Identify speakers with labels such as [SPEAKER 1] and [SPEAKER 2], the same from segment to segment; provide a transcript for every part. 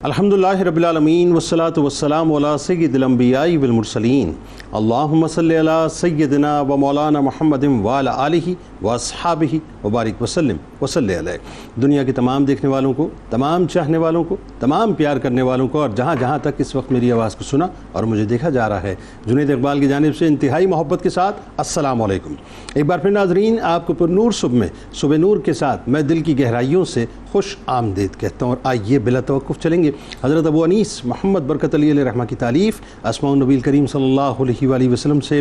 [SPEAKER 1] الحمدللہ رب العالمین والصلاة والسلام علی سید الانبیاء والمرسلین اللہم صلی علی سیدنا و مولانا محمد وعلی آلہ واصحابہ وبارک وسلم وصلی علیہ۔ دنیا کے تمام دیکھنے والوں کو، تمام چاہنے والوں کو، تمام پیار کرنے والوں کو، اور جہاں جہاں تک اس وقت میری آواز کو سنا اور مجھے دیکھا جا رہا ہے، جنید اقبال کی جانب سے انتہائی محبت کے ساتھ السلام علیکم۔ ایک بار پھر ناظرین، آپ کو پر نور صبح میں صبح نور کے ساتھ میں دل کی گہرائیوں سے خوش آمدید کہتا ہوں، اور آئیے بلا توقف چلیں گے حضرت ابو انیس محمد برکت علی علیہ رحمہ کی تالیف اسماء النبی الکریم صلی اللہ علیہ وآلہ وسلم سے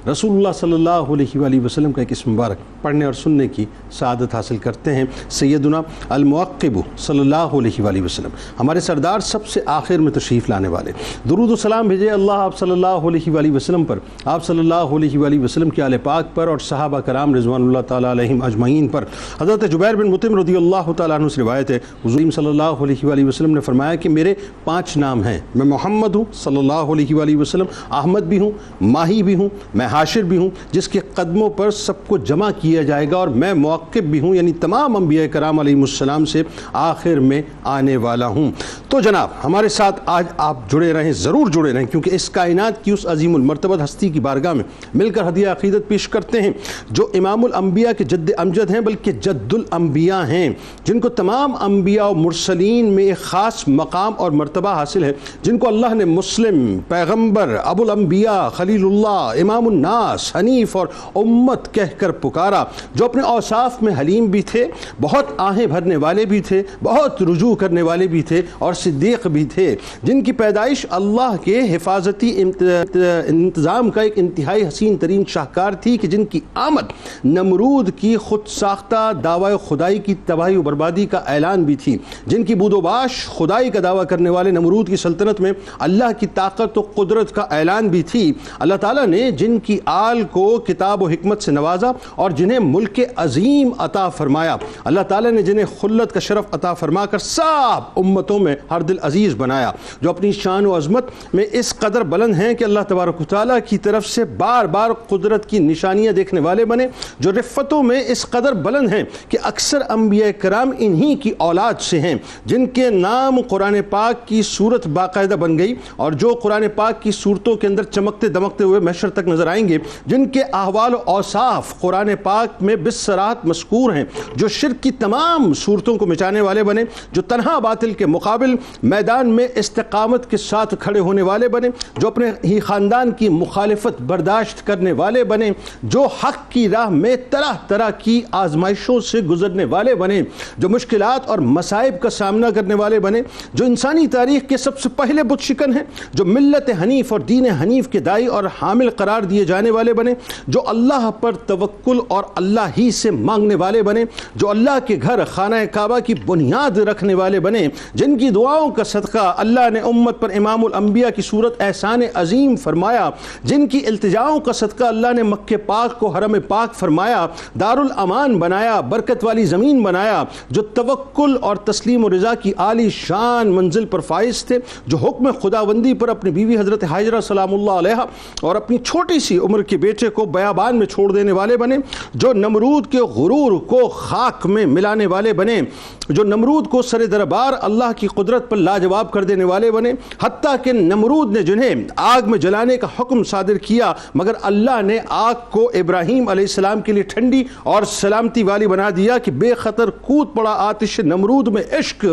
[SPEAKER 1] رسول اللہ صلی اللہ علیہ وآلہ وسلم کا ایک اسم مبارک پڑھنے اور سننے کی سعادت حاصل کرتے ہیں۔ سیدنا المعقب صلی اللہ علیہ وآلہ وسلم، ہمارے سردار سب سے آخر میں تشریف لانے والے، درود و سلام بھیجے اللہ آپ صلی اللہ علیہ وآلہ وسلم پر، آپ صلی اللہ علیہ وآلہ وسلم کے آل پاک پر، اور صحابہ کرام رضوان اللہ تعالیٰ علیہم اجمعین پر۔ حضرت جبیر بن مطعم رضی اللہ تعالیٰ عنہ سے روایت ہے، حضور صلی اللہ علیہ وآلہ وسلم نے فرمایا کہ میرے 5 نام ہیں، میں محمد ہوں صلی اللہ علیہ وآلہ وسلم، احمد بھی ہوں، ماہی بھی ہوں، میں حاشر بھی ہوں جس کے قدموں پر سب کو جمع کیا جائے گا، اور میں معقب بھی ہوں، یعنی تمام انبیاء کرام علیہ السلام سے آخر میں آنے والا ہوں۔ تو جناب ہمارے ساتھ آج آپ جڑے رہیں، ضرور جڑے رہیں، کیونکہ اس کائنات کی اس عظیم المرتبت ہستی کی بارگاہ میں مل کر ہدیہ عقیدت پیش کرتے ہیں، جو امام الانبیاء کے جد امجد ہیں بلکہ جد الانبیاء ہیں، جن کو تمام انبیاء و مرسلین میں ایک خاص مقام اور مرتبہ حاصل ہے، جن کو اللہ نے مسلم، پیغمبر، ابو الانبیاء، خلیل اللہ، امام الناس، حنیف اور امت کہہ کر پکارا، جو اپنے اوصاف میں حلیم بھی تھے، بہت آہیں بھرنے والے بھی تھے، بہت رجوع کرنے والے بھی تھے، اور صدیق بھی تھے، جن کی پیدائش اللہ کے حفاظتی انتظام کا ایک انتہائی حسین ترین شاہکار تھی، کہ جن کی آمد نمرود کی خود ساختہ دعوی خدائی کی تباہی و بربادی کا اعلان بھی تھی، جن کی بود و باش خدائی کا دعویٰ کرنے والے نمرود کی سلطنت میں اللہ کی طاقت و قدرت کا اعلان بھی تھی۔ اللہ تعالیٰ نے جن کی آل کو کتاب و حکمت سے نوازا اور جنہیں ملک عظیم عطا فرمایا، اللہ تعالیٰ نے جنہیں خلت کا شرف عطا فرما کر سب امتوں میں ہر دل عزیز بنایا، جو اپنی شان و عظمت میں اس قدر بلند ہیں کہ اللہ تبارک و تعالیٰ کی طرف سے بار بار قدرت کی نشانیاں دیکھنے والے بنے، جو رفتوں میں اس قدر بلند ہیں کہ اکثر انبیاء کرام انہی کی اولاد سے ہیں، جن کے نام قرآن پاک کی صورت باقاعدہ بن گئی، اور جو قرآن پاک کی صورتوں کے اندر چمکتے دمکتے ہوئے محشر تک نظر آئیں گے، جن کے احوال و اوصاف قرآن پاک میں بالصراحت مذکور ہیں، جو شرک کی تمام صورتوں کو مٹانے والے بنے، جو تنہا باطل کے مقابل میدان میں استقامت کے ساتھ کھڑے ہونے والے بنے، جو اپنے ہی خاندان کی مخالفت برداشت کرنے والے بنے، جو حق کی راہ میں طرح طرح کی آزمائشوں سے گزرنے والے بنے، جو مشکلات اور مصائب کا سامنا کرنے والے بنے، جو انسانی تاریخ کے سب سے پہلے بت شکن ہیں، جو ملت حنیف اور دین حنیف کے داعی اور حامل قرار دیے جانے والے بنے، جو اللہ پر توکل اور اللہ ہی سے مانگنے والے بنے، جو اللہ کے گھر خانہ کعبہ کی بنیاد رکھنے والے بنے، جن کی دعاؤں کا صدقہ اللہ نے امت پر امام الانبیاء کی صورت احسان عظیم فرمایا، جن کی التجاؤں کا صدقہ اللہ نے مکہ پاک کو حرم پاک فرمایا، دارالامان بنایا، برکت والی زمین بنایا، جو توکل اور تسلیم و رضا کی عالی شان منزل پر فائز تھے، جو حکم خداوندی پر اپنی بیوی حضرت ہاجرہ سلام اللہ علیہا اور اپنی چھوٹی سی عمر کے بیٹے کو بیابان میں چھوڑ دینے والے بنے، جو نمرود کے غرور کو خاک میں ملانے والے بنے، جو نمرود کو سر دربار اللہ کی قدرت پر لاجواب کر دینے والے بنے، حتیٰ کہ نمرود نے جنہیں آگ میں جلانے کا حکم صادر کیا، مگر اللہ نے آگ کو ابراہیم علیہ السلام کے لیے ٹھنڈی اور سلامتی والی بنا دیا، کہ بے خطر کود پڑا آتش نمرود میں عشق،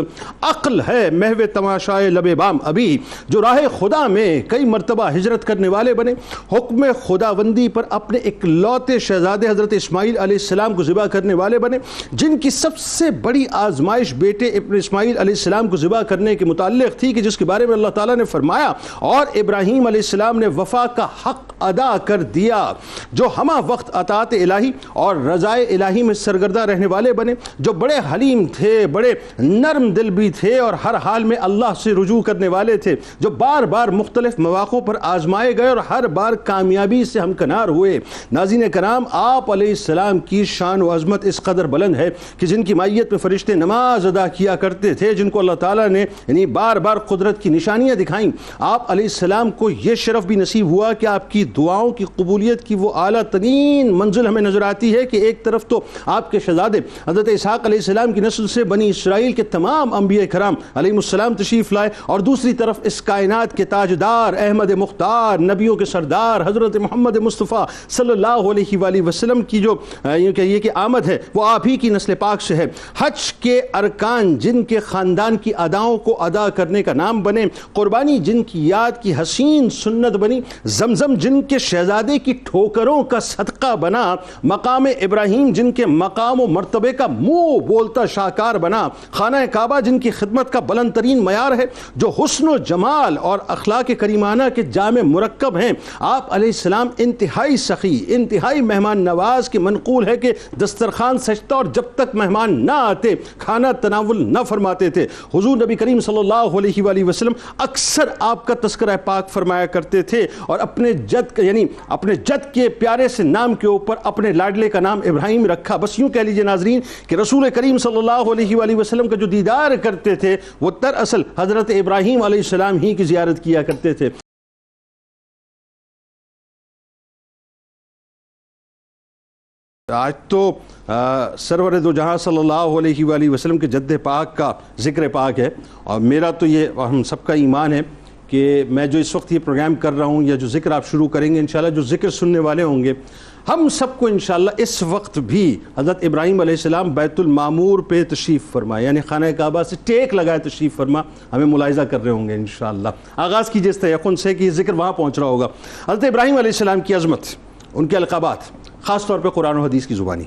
[SPEAKER 1] عقل ہے محو تماشائے لب بام ابھی، جو راہ خدا میں کئی مرتبہ ہجرت کرنے والے بنے، حکم خداوندی پر اپنے اکلوتے شہزادے حضرت اسماعیل علیہ السلام کو ذبح کرنے والے بنے، جن کی سب سے بڑی آزمائش بیٹے ابن اسماعیل علیہ السلام کو ذبح کرنے کے متعلق تھی، کہ جس کے بارے میں اللہ تعالیٰ نے فرمایا، اور ابراہیم علیہ السلام نے وفا کا حق ادا کر دیا، جو ہمہ وقت اطاعت الہی اور رضائے الہی میں سرگردہ رہنے والے بنے، جو بڑے حلیم تھے، بڑے نرم دل بھی تھے، اور ہر حال میں اللہ سے رجوع کرنے والے تھے، جو بار بار مختلف مواقعوں پر آزمائے گئے اور ہر بار کامیابی حدیث سے ہمکنار ہوئے۔ ناظرین کرام، آپ علیہ السلام کی شان و عظمت اس قدر بلند ہے کہ جن کی مائیت میں فرشتے نماز ادا کیا کرتے تھے، جن کو اللہ تعالیٰ نے یعنی بار بار قدرت کی نشانیاں دکھائیں، آپ علیہ السلام کو یہ شرف بھی نصیب ہوا کہ آپ کی دعاؤں کی قبولیت کی وہ اعلیٰ ترین منزل ہمیں نظر آتی ہے کہ ایک طرف تو آپ کے شہزادے حضرت اسحاق علیہ السلام کی نسل سے بنی اسرائیل کے تمام انبیاء کرام علیہ السلام تشریف لائے، اور دوسری طرف اس کائنات کے تاجدار احمد مختار نبیوں کے سردار حضرت محمد مصطفیٰ صلی اللہ علیہ وآلہ وسلم کی جو یہ کہ آمد ہے وہ آپ ہی کی نسل پاک سے ہے۔ حج کے ارکان جن کے خاندان کی اداؤں کو ادا کرنے کا نام بنے، قربانی جن کی یاد کی حسین سنت بنی، زمزم جن کے شہزادے کی ٹھوکروں کا صدقہ بنا، مقام ابراہیم جن کے مقام و مرتبے کا منہ بولتا شاہکار بنا، خانہ کعبہ جن کی خدمت کا بلند ترین معیار ہے، جو حسن و جمال اور اخلاق کریمانہ کے جامع مرکب ہیں۔ آپ علیہ السلام انتہائی سخی، انتہائی مہمان نواز کے منقول ہے کہ دسترخوان سجتا اور جب تک مہمان نہ آتے کھانا تناول نہ فرماتے تھے۔ حضور نبی کریم صلی اللہ علیہ وآلہ وسلم اکثر آپ کا تذکرہ پاک فرمایا کرتے تھے، اور اپنے جد کے پیارے سے نام کے اوپر اپنے لاڈلے کا نام ابراہیم رکھا۔ بس یوں کہہ لیجئے ناظرین کہ رسول کریم صلی اللہ علیہ وآلہ وسلم کا جو دیدار کرتے تھے وہ دراصل حضرت ابراہیم علیہ السلام ہی کی زیارت کیا کرتے تھے۔ آج تو سرور دو جہاں صلی اللہ علیہ وآلہ وسلم کے جد پاک کا ذکر پاک ہے، اور میرا تو یہ ہم سب کا ایمان ہے کہ میں جو اس وقت یہ پروگرام کر رہا ہوں یا جو ذکر آپ شروع کریں گے انشاءاللہ، جو ذکر سننے والے ہوں گے، ہم سب کو انشاءاللہ اس وقت بھی حضرت ابراہیم علیہ السلام بیت المعمور پہ تشریف فرما، یعنی خانہ کعبہ سے ٹیک لگائے تشریف فرما ہمیں ملاحظہ کر رہے ہوں گے انشاءاللہ۔ آغاز کیجئے اس تیقن سے کہ یہ ذکر وہاں پہنچ رہا ہوگا۔ حضرت ابراہیم علیہ السلام کی عظمت، ان کے القابات، خاص طور پہ قرآن و حدیث کی زبانی۔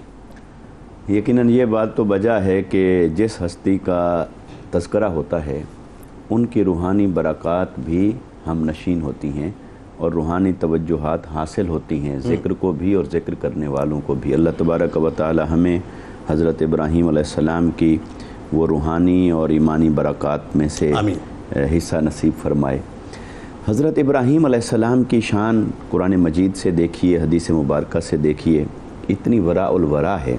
[SPEAKER 2] یقیناً یہ بات تو بجا ہے کہ جس ہستی کا تذکرہ ہوتا ہے ان کی روحانی برکات بھی ہم نشین ہوتی ہیں اور روحانی توجہات حاصل ہوتی ہیں، ذکر کو بھی اور ذکر کرنے والوں کو بھی۔ اللہ تبارک و تعالی ہمیں حضرت ابراہیم علیہ السلام کی وہ روحانی اور ایمانی برکات میں سے حصہ نصیب فرمائے۔ حضرت ابراہیم علیہ السلام کی شان قرآن مجید سے دیکھیے، حدیث مبارکہ سے دیکھیے، اتنی وراء الورا ہے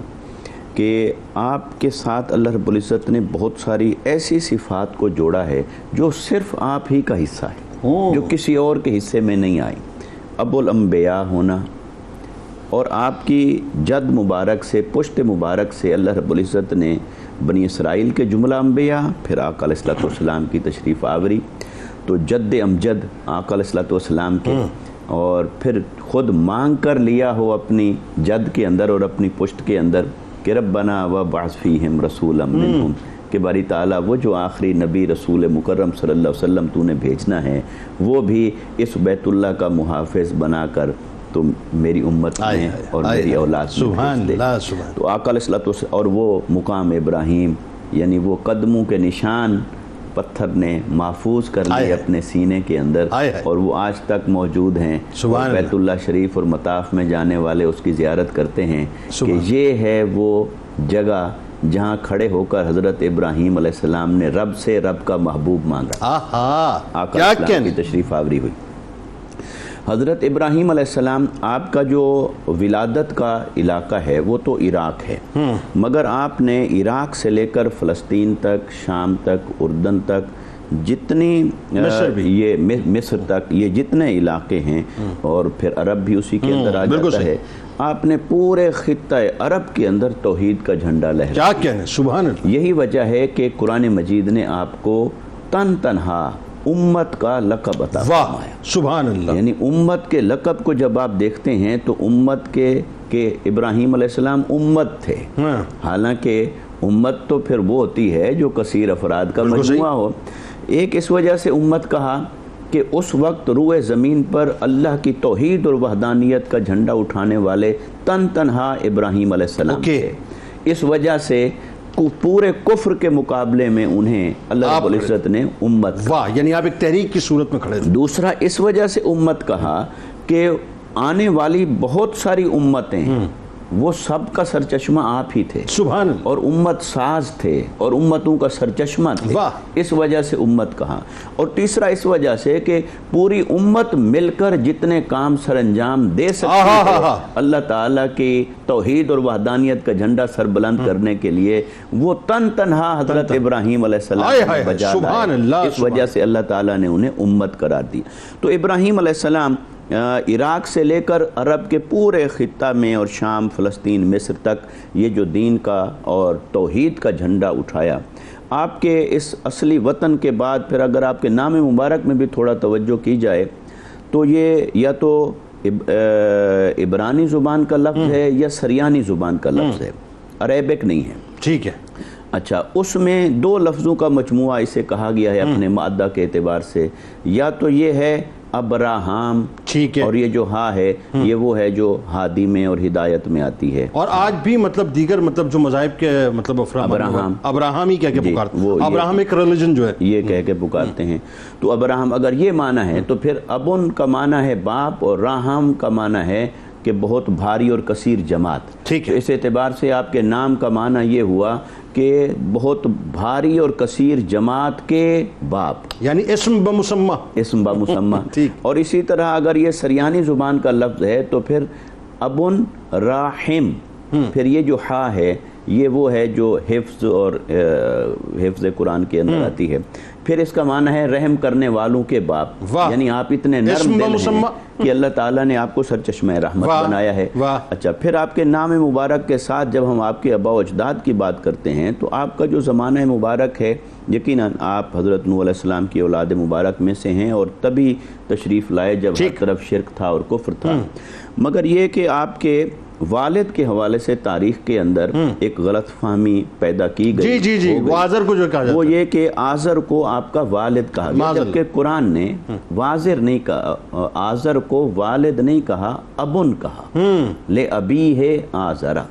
[SPEAKER 2] کہ آپ کے ساتھ اللہ رب العزت نے بہت ساری ایسی صفات کو جوڑا ہے جو صرف آپ ہی کا حصہ ہے، جو کسی اور کے حصے میں نہیں آئی۔ ابو الانبیاء ہونا، اور آپ کی جد مبارک سے، پشت مبارک سے اللہ رب العزت نے بنی اسرائیل کے جملہ انبیاء، پھر آقا علیہ السلام کی تشریف آوری، تو جد امجد آقا علیہ السلام کے، اور پھر خود مانگ کر لیا ہو اپنی جد کے اندر اور اپنی پشت کے اندر کہ ربنا وابعث فیہم رسولا منہم، کہ باری تعالیٰ وہ جو آخری نبی رسول مکرم صلی اللہ علیہ وسلم تو نے بھیجنا ہے وہ بھی اس بیت اللہ کا محافظ بنا کر تو میری امت میں اور میری اولاد میں بھیج دے۔ تو آقا علیہ السلام اور وہ مقام ابراہیم، یعنی وہ قدموں کے نشان پتھر نے محفوظ کر لیے اپنے سینے کے اندر، اور وہ آج تک موجود ہیں۔ بیت اللہ شریف اور مطاف میں جانے والے اس کی زیارت کرتے ہیں کہ یہ ہے وہ جگہ جہاں کھڑے ہو کر حضرت ابراہیم علیہ السلام نے رب سے رب کا محبوب مانگا۔ آقا علیہ السلام کی تشریف آوری ہوئی۔ حضرت ابراہیم علیہ السلام، آپ کا جو ولادت کا علاقہ ہے وہ تو عراق ہے، مگر آپ نے عراق سے لے کر فلسطین تک، شام تک، اردن تک، جتنی یہ مصر تک، یہ جتنے علاقے ہیں، اور پھر عرب بھی اسی کے اندر آ جاتا ہے، آپ نے پورے خطہ عرب کے اندر توحید کا جھنڈا لہرایا۔
[SPEAKER 1] کیا کہنے، سبحان اللہ۔
[SPEAKER 2] یہی وجہ ہے کہ قرآن مجید نے آپ کو تنہا امت کا لقب عطا فرمایا۔
[SPEAKER 1] سبحان اللہ۔
[SPEAKER 2] یعنی امت کے لقب کو جب آپ دیکھتے ہیں تو امت کے ابراہیم علیہ السلام امت تھے، حالانکہ امت تو پھر وہ ہوتی ہے جو کثیر افراد کا مجموعہ ہو۔ ایک اس وجہ سے امت کہا کہ اس وقت روئے زمین پر اللہ کی توحید اور وحدانیت کا جھنڈا اٹھانے والے تنہا ابراہیم علیہ السلام تھے، اس وجہ سے پورے کفر کے مقابلے میں انہیں اللہ رب العزت نے امت کہا۔
[SPEAKER 1] واہ، یعنی آپ ایک تحریک کی صورت میں کھڑے تھے۔
[SPEAKER 2] دوسرا اس وجہ سے امت کہا کہ آنے والی بہت ساری امتیں وہ سب کا سرچشمہ آپ ہی تھے،
[SPEAKER 1] سبحان اللہ،
[SPEAKER 2] اور امت ساز تھے اور امتوں کا سرچشمہ تھے،
[SPEAKER 1] واہ،
[SPEAKER 2] اس وجہ سے امت کہا۔ اور تیسرا اس وجہ سے کہ پوری امت مل کر جتنے کام سر انجام دے سکتی ہے اللہ تعالیٰ کی توحید اور وحدانیت کا جھنڈا سر بلند کرنے کے لیے، وہ تنہا حضرت ابراہیم علیہ السلام نے بجا لائے، اس وجہ سے اللہ تعالیٰ نے انہیں امت قرار دی۔ تو ابراہیم علیہ السلام عراق سے لے کر عرب کے پورے خطہ میں اور شام، فلسطین، مصر تک یہ جو دین کا اور توحید کا جھنڈا اٹھایا۔ آپ کے اس اصلی وطن کے بعد پھر اگر آپ کے نام مبارک میں بھی تھوڑا توجہ کی جائے تو یہ یا تو عبرانی زبان کا لفظ ہے یا سریانی زبان کا لفظ ہے، عربک نہیں ہے۔
[SPEAKER 1] ٹھیک ہے،
[SPEAKER 2] اچھا، اس میں دو لفظوں کا مجموعہ اسے کہا گیا ہے اپنے مادہ کے اعتبار سے، یا تو یہ ہے ابراہام،
[SPEAKER 1] ٹھیک ہے،
[SPEAKER 2] اور یہ جو ہا ہے یہ وہ ہے جو ہادی میں اور ہدایت میں آتی ہے۔
[SPEAKER 1] اور آج بھی مطلب دیگر مطلب جو مذاہب کے مطلب ابراہم ہی کہہ کے پکارتے ہیں، ابراہم ایک ریلیجن جو ہے
[SPEAKER 2] یہ کہہ کے پکارتے ہیں۔ تو ابراہم اگر یہ معنی ہے تو پھر ابن کا معنی ہے باپ، اور راہم کا معنی ہے کہ بہت بھاری اور کثیر جماعت۔
[SPEAKER 1] ٹھیک ہے،
[SPEAKER 2] اس اعتبار سے آپ کے نام کا معنی یہ ہوا کہ بہت بھاری اور کثیر جماعت کے باپ،
[SPEAKER 1] یعنی اسم بمسمہ،
[SPEAKER 2] اسم بمسمہ۔
[SPEAKER 1] ٹھیک،
[SPEAKER 2] اور اسی طرح اگر یہ سریانی زبان کا لفظ ہے تو پھر ابن راحم، پھر یہ جو ہا ہے یہ وہ ہے جو حفظ اور حفظ قرآن کے اندر آتی ہے۔ پھر اس کا معنی ہے رحم کرنے والوں کے باپ، یعنی آپ اتنے نرم دل ہیں کہ اللہ تعالیٰ نے آپ کو سرچشمہ رحمت بنایا ہے۔ اچھا، پھر آپ کے نام مبارک کے ساتھ جب ہم آپ کے آباء و اجداد کی بات کرتے ہیں تو آپ کا جو زمانہ مبارک ہے یقیناً آپ حضرت نوح علیہ السلام کی اولاد مبارک میں سے ہیں، اور تبھی تشریف لائے جب ہر طرف شرک تھا اور کفر تھا۔ مگر یہ کہ آپ کے والد کے حوالے سے تاریخ کے اندر ایک غلط فہمی پیدا کی گئی،
[SPEAKER 1] جی وہ آزر کو جو کہا جاتا ہے،
[SPEAKER 2] وہ یہ کہ آزر کو آپ کا والد کہا گیا، جبکہ قرآن نے واضر نہیں کہا، آزر کو والد نہیں کہا، ابن کہا، لے ابی ہے آزرہ۔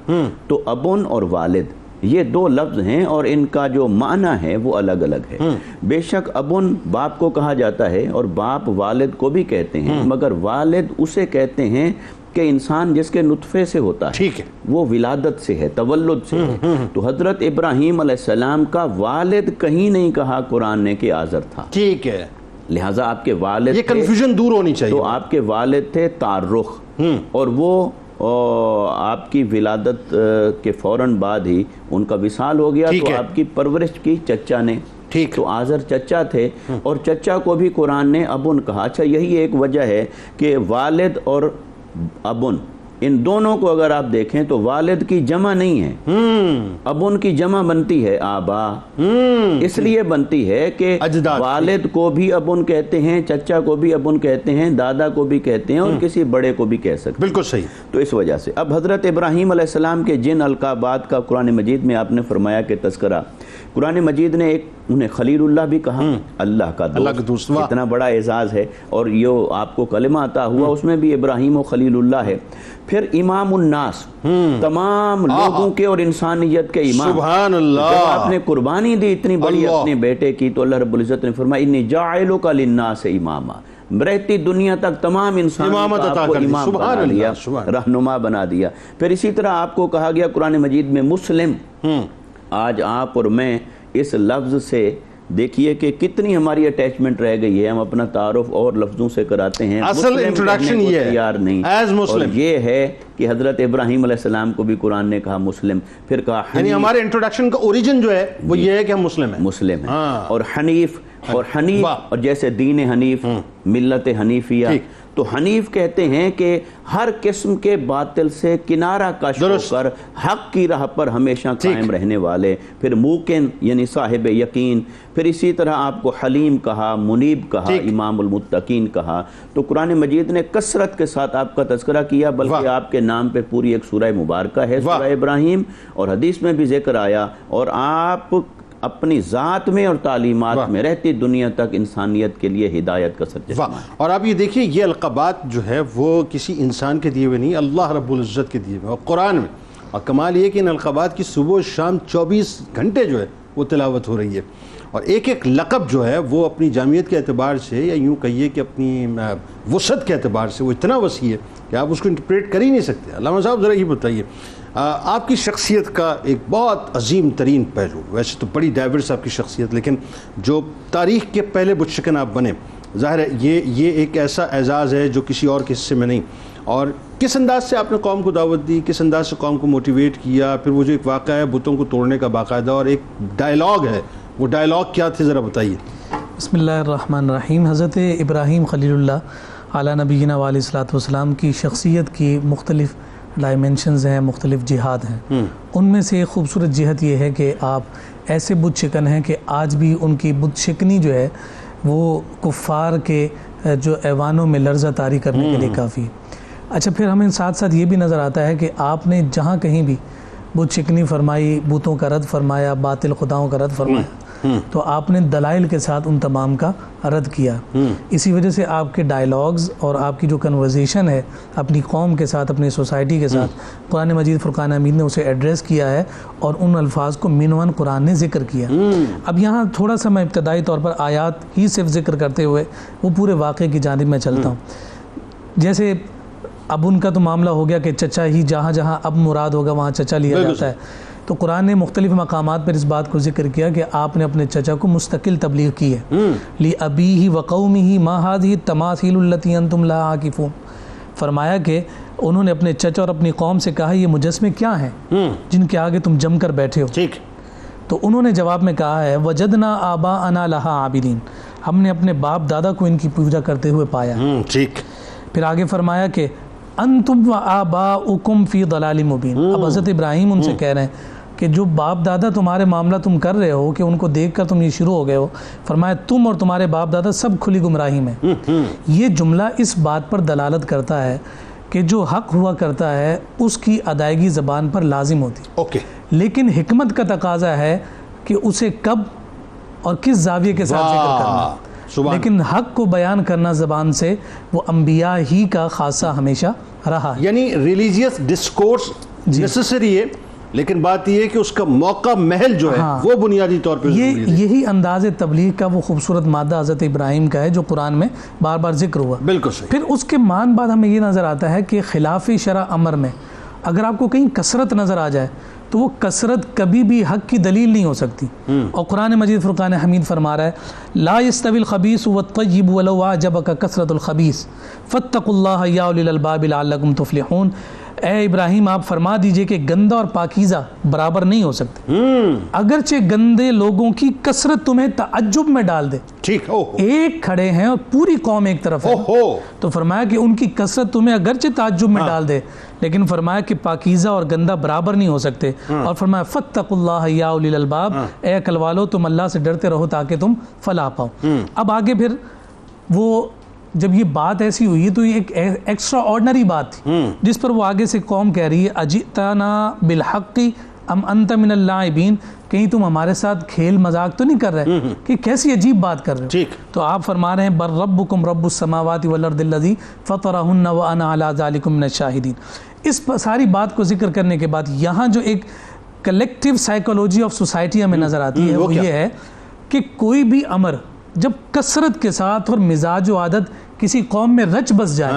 [SPEAKER 2] تو ابن اور والد یہ دو لفظ ہیں اور ان کا جو معنی ہے وہ الگ الگ ہے۔ بے شک ابن باپ کو کہا جاتا ہے اور باپ والد کو بھی کہتے ہیں، مگر والد اسے کہتے ہیں کہ انسان جس کے نطفے سے ہوتا ہے،
[SPEAKER 1] ٹھیک ہے، وہ
[SPEAKER 2] ولادت سے ہے، تولد سے ہے۔ تو حضرت ابراہیم علیہ السلام کا والد کہیں نہیں کہا قرآن نے کہ آزر تھا،
[SPEAKER 1] ٹھیک ہے،
[SPEAKER 2] لہٰذا آپ کے والد،
[SPEAKER 1] یہ کنفیوژن دور ہونی چاہیے،
[SPEAKER 2] تو آپ کے والد تھے تارخ، اور وہ آپ کی ولادت کے فوراً بعد ہی ان کا وصال ہو گیا، تو آپ کی پرورش کی چچا نے، تو آزر چچا تھے، اور چچا کو بھی قرآن نے ابن کہا۔ اچھا، یہی ایک وجہ ہے کہ والد اور ابن ان دونوں کو اگر آپ دیکھیں تو والد کی جمع نہیں ہے، ابن کی جمع بنتی ہے آبا، اس لیے بنتی ہے کہ والد کو بھی ابن کہتے ہیں، چچا کو بھی ابن کہتے ہیں، دادا کو بھی کہتے ہیں، اور کسی بڑے کو بھی کہہ سکتے ہیں۔
[SPEAKER 1] بالکل صحیح۔
[SPEAKER 2] تو اس وجہ سے اب حضرت ابراہیم علیہ السلام کے جن القابات کا قرآن مجید میں آپ نے فرمایا کہ تذکرہ، قرآن مجید نے ایک انہیں خلیل اللہ بھی کہا، اللہ کا دوست، اتنا بڑا اعزاز ہے، اور یہ آپ کو کلمہ عطا ہوا اس میں بھی ابراہیم و خلیل اللہ ہے۔ پھر امام الناس، تمام لوگوں کے اور انسانیت کے امام،
[SPEAKER 1] سبحان اللہ،
[SPEAKER 2] جب آپ نے قربانی دی اتنی بڑی اپنے بیٹے کی تو اللہ رب العزت نے فرمایا انی جاعلک للناس اماما، رہتی دنیا تک تمام انسانوں کا آپ کو امام بنا دیا، رہنما بنا دیا۔ پھر اسی طرح آپ کو کہا گیا قرآن مجید میں مسلم۔ آج آپ اور میں اس لفظ سے دیکھیے کہ کتنی ہماری اٹیچمنٹ رہ گئی ہے، ہم اپنا تعارف اور لفظوں سے کراتے ہیں،
[SPEAKER 1] اصل انٹروڈکشن یہ ہے
[SPEAKER 2] تیار نہیں، اور یہ ہے کہ حضرت ابراہیم علیہ السلام کو بھی قرآن نے کہا مسلم، پھر کہا
[SPEAKER 1] یعنی ہمارے انٹروڈکشن کا اوریجن جو ہے وہ یہ ہے کہ ہم مسلم ہیں،
[SPEAKER 2] اور حنیف، اور حنیف اور جیسے دین حنیف، ملت حنیفیہ، تو حنیف کہتے ہیں کہ ہر قسم کے باطل سے کنارہ کش ہو کر حق کی راہ پر ہمیشہ قائم رہنے والے، پھر موقن یعنی صاحب یقین، پھر اسی طرح آپ کو حلیم کہا، منیب کہا، امام المتقین کہا۔ تو قرآن مجید نے کثرت کے ساتھ آپ کا تذکرہ کیا، بلکہ آپ کے نام پہ پوری ایک سورہ مبارکہ ہے، سورہ ابراہیم، اور حدیث میں بھی ذکر آیا، اور آپ اپنی ذات میں اور تعلیمات میں رہتی دنیا تک انسانیت کے لیے ہدایت کا سرچشمہ ہے۔
[SPEAKER 1] اور آپ یہ دیکھیے یہ القابات جو ہے وہ کسی انسان کے دیے ہوئے نہیں، اللہ رب العزت کے دیے ہوئے اور قرآن میں، اور کمال یہ کہ ان القابات کی صبح و شام 24 گھنٹے جو ہے وہ تلاوت ہو رہی ہے، اور ایک ایک لقب جو ہے وہ اپنی جامعیت کے اعتبار سے یا یوں کہیے کہ اپنی وسعت کے اعتبار سے وہ اتنا وسیع ہے کہ آپ اس کو انٹرپریٹ کر ہی نہیں سکتے. علامہ صاحب ذرا یہ بتائیے آپ کی شخصیت کا ایک بہت عظیم ترین پہلو، ویسے تو بڑی ڈائیورس آپ کی شخصیت، لیکن جو تاریخ کے پہلے بت شکن آپ بنے، ظاہر ہے یہ ایک ایسا اعزاز ہے جو کسی اور کے حصے میں نہیں. اور کس انداز سے آپ نے قوم کو دعوت دی، کس انداز سے قوم کو موٹیویٹ کیا، پھر وہ جو ایک واقعہ ہے بتوں کو توڑنے کا باقاعدہ اور ایک ڈائلاگ ہے، وہ ڈائلاگ کیا تھے ذرا بتائیے.
[SPEAKER 3] بسم اللہ الرحمن الرحیم. حضرت ابراہیم خلیل اللہ علی نبینا علیہ الصلوۃ والسلام کی شخصیت کی مختلف ڈائمینشنز ہیں، مختلف جہاد ہیں. ان میں سے ایک خوبصورت جہت یہ ہے کہ آپ ایسے بت شکن ہیں کہ آج بھی ان کی بت شکنی جو ہے وہ کفار کے جو ایوانوں میں لرزہ طاری کرنے کے لیے کافی. اچھا، پھر ہمیں ساتھ ساتھ یہ بھی نظر آتا ہے کہ آپ نے جہاں کہیں بھی بت شکنی فرمائی، بتوں کا رد فرمایا، باطل خداؤں کا رد فرمایا، تو آپ نے دلائل کے ساتھ ان تمام کا رد کیا. اسی وجہ سے آپ کے ڈائلاگز اور آپ کی جو کنورزیشن ہے اپنی قوم کے ساتھ، اپنی سوسائٹی کے ساتھ، قرآن مجید فرقان حمید نے اسے ایڈریس کیا ہے اور ان الفاظ کو مینوان قرآن نے ذکر کیا. اب یہاں تھوڑا سا میں ابتدائی طور پر آیات ہی صرف ذکر کرتے ہوئے وہ پورے واقعے کی جانب میں چلتا ہوں. جیسے اب ان کا تو معاملہ ہو گیا کہ چچا ہی جہاں جہاں اب مراد ہوگا وہاں چچا لیا جاتا ہے. تو قرآن نے مختلف مقامات پر اس بات کو ذکر کیا کہ آپ نے اپنے چچا کو مستقل تبلیغ کی ہے. لِأَبِيهِ وَقَوْمِهِ مَا هَذِهِ التَّمَاثِيلُ الَّتِي أَنْتُمْ لَهَا عَاكِفُونَ. فرمایا کہ انہوں نے اپنے چچا اور اپنی قوم سے کہا یہ مجسمے کیا ہیں جن کے آگے تم جم کر بیٹھے ہو.
[SPEAKER 1] ٹھیک.
[SPEAKER 3] تو انہوں نے جواب میں کہا ہے وَجَدْنَا آبَاءَنَا لَهَا عَابِدِينَ. ہم نے اپنے باپ دادا کو ان کی پوجا کرتے ہوئے پایا.
[SPEAKER 1] ٹھیک.
[SPEAKER 3] پھر آگے فرمایا کہ انتم وآباؤکم فی ضلال مبین. اب حضرت ابراہیم ان سے کہہ رہے ہیں کہ جو باپ دادا تمہارے معاملہ تم کر رہے ہو کہ ان کو دیکھ کر تم یہ شروع ہو گئے ہو، فرمایا تم اور تمہارے باپ دادا سب کھلی گمراہی میں. یہ جملہ اس بات پر دلالت کرتا ہے کہ جو حق ہوا کرتا ہے اس کی ادائیگی زبان پر لازم ہوتی.
[SPEAKER 1] اوکے.
[SPEAKER 3] لیکن حکمت کا تقاضا ہے کہ اسے کب اور کس زاویے کے ساتھ ذکر کرنا. لیکن حق کو بیان کرنا زبان سے وہ انبیاء ہی کا خاصہ ہمیشہ رہا.
[SPEAKER 1] یعنی ریلیجیس ڈسکورس نیسیسری ہے، لیکن بات یہ ہے کہ اس کا موقع محل جو ہے وہ بنیادی طور پہ
[SPEAKER 3] یہی انداز تبلیغ کا وہ خوبصورت مادہ حضرت ابراہیم کا ہے جو قرآن میں بار بار ذکر ہوا.
[SPEAKER 1] بالکل صحیح.
[SPEAKER 3] پھر اس کے بعد ہمیں یہ نظر آتا ہے کہ خلاف شرع امر میں اگر آپ کو کہیں کثرت نظر آ جائے تو وہ کثرت کبھی بھی حق کی دلیل نہیں ہو سکتی. اور قرآن مجید فرقان حمید فرما رہا ہے لا يستوي الخبيث والطيب ولو اعجبك كثرة الخبيث فاتقوا الله يا اولي الالباب لعلكم تفلحون. اے ابراہیم آپ فرما دیجئے کہ گندہ اور پاکیزہ برابر نہیں ہو سکتے، اگرچہ گندے لوگوں کی کثرت تمہیں تعجب میں ڈال دے.
[SPEAKER 1] ٹھیک.
[SPEAKER 3] ایک کھڑے ہیں اور پوری قوم ایک طرف ہے، تو فرمایا کہ ان کی کثرت تمہیں اگرچہ تعجب میں ڈال دے، لیکن فرمایا کہ پاکیزہ اور گندہ برابر نہیں ہو سکتے. اور فرمایا فاتقوا اللہ یا اولی الالباب، اے عقل والو تم اللہ سے ڈرتے رہو تاکہ تم فلاح پاؤ. اب آگے پھر وہ جب یہ بات ایسی ہوئی تو یہ ایک ایکسٹرا آرڈنری بات تھی جس پر وہ آگے سے قوم کہہ رہی ہے اجئتنا بالحق ام انت من اللاعبین، کہیں تم ہمارے ساتھ کھیل مذاق تو نہیں کر رہے کہ کیسی عجیب بات کر رہے ہو. تو آپ فرما رہے ہیں بر ربکم رب السماوات والارض الذی فطرہن وانا علی ذلکم من الشاہدین. اس ساری بات کو ذکر کرنے کے بعد یہاں جو ایک کلیکٹیو سائیکولوجی آف سوسائٹی ہمیں نظر آتی ہے وہ یہ ہے کہ کوئی بھی امر جب کثرت کے ساتھ اور مزاج و عادت کسی قوم میں رچ بس جائے